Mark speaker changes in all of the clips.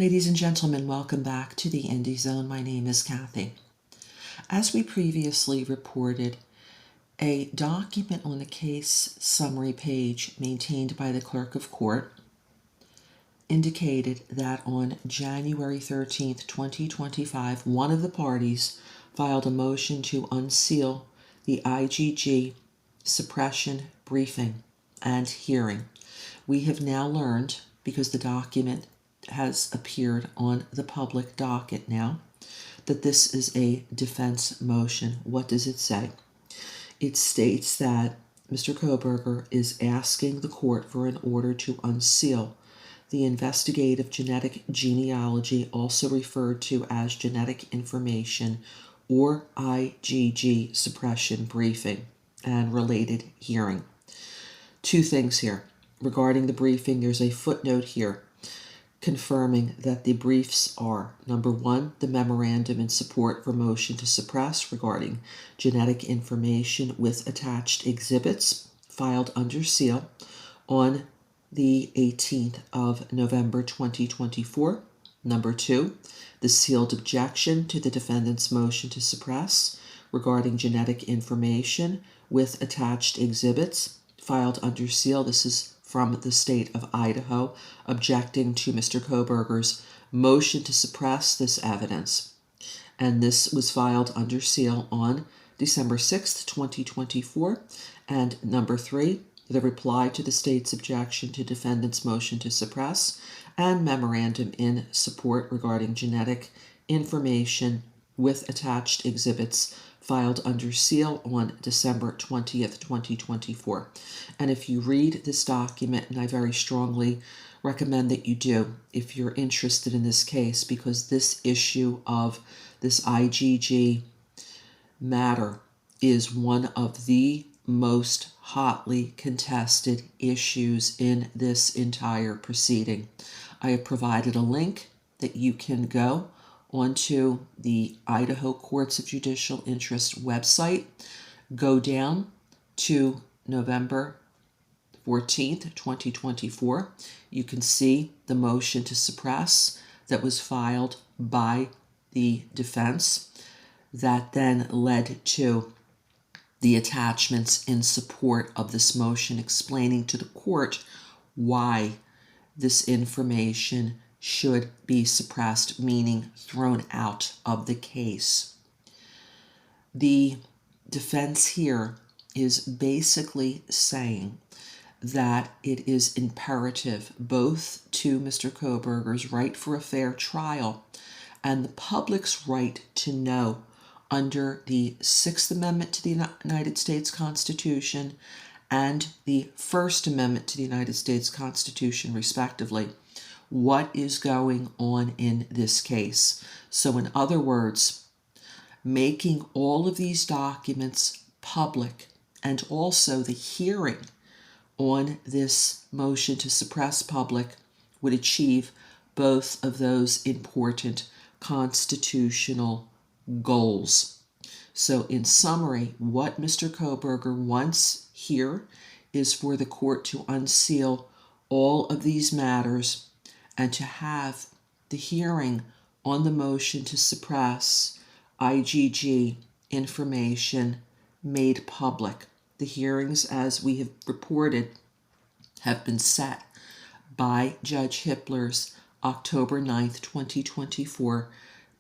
Speaker 1: Ladies and gentlemen, welcome back to the Indie Zone. My name is Kathy. As we previously reported, a document on the case summary page maintained by the clerk of court indicated that on January 13th, 2025, one of the parties filed a motion to unseal the IGG suppression briefing and hearing. We have now learned, because the document has appeared on the public docket now, that this is a defense motion. What does it say? It states that Mr. Kohberger is asking the court for an order to unseal the investigative genetic genealogy, also referred to as genetic information or IGG suppression briefing and related hearing. Two things here. Regarding the briefing, there's a footnote here confirming that the briefs are, number one, the memorandum in support for motion to suppress regarding genetic information with attached exhibits filed under seal on the 18th of November 2024. Number two, the sealed objection to the defendant's motion to suppress regarding genetic information with attached exhibits filed under seal. This is from the State of Idaho, objecting to Mr. Kohberger's motion to suppress this evidence. And this was filed under seal on December 6th, 2024. And number three, the reply to the state's objection to defendant's motion to suppress and memorandum in support regarding genetic information with attached exhibits filed under seal on December 20th, 2024. And if you read this document, and I very strongly recommend that you do if you're interested in this case, because this issue of this IGG matter is one of the most hotly contested issues in this entire proceeding. I have provided a link that you can go onto the Idaho Courts of Judicial Interest website. Go down to November 14th, 2024. You can see the motion to suppress that was filed by the defense that then led to the attachments in support of this motion, explaining to the court why this information should be suppressed, meaning thrown out of the case. The defense here is basically saying that it is imperative both to Mr. Kohberger's right for a fair trial and the public's right to know under the Sixth Amendment to the United States Constitution and the First Amendment to the United States Constitution, respectively, what is going on in this case. So in other words, making all of these documents public and also the hearing on this motion to suppress public would achieve both of those important constitutional goals. So in summary, what Mr. Kohberger wants here is for the court to unseal all of these matters and to have the hearing on the motion to suppress IGG information made public. The hearings, as we have reported, have been set by Judge Hippler's October 9th, 2024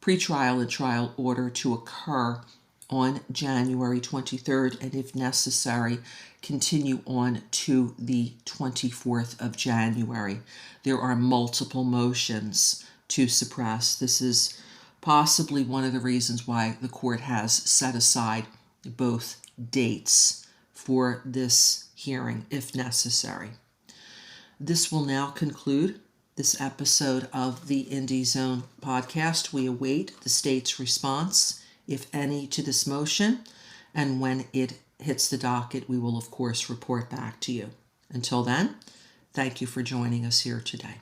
Speaker 1: pretrial and trial order to occur on January 23rd, and if necessary, continue on to the 24th of January. There are multiple motions to suppress. This is possibly one of the reasons why the court has set aside both dates for this hearing, if necessary. This will now conclude this episode of the Indie Zone podcast. We await the state's response, if any, to this motion, and when it hits the docket, we will, of course, report back to you. Until then, thank you for joining us here today.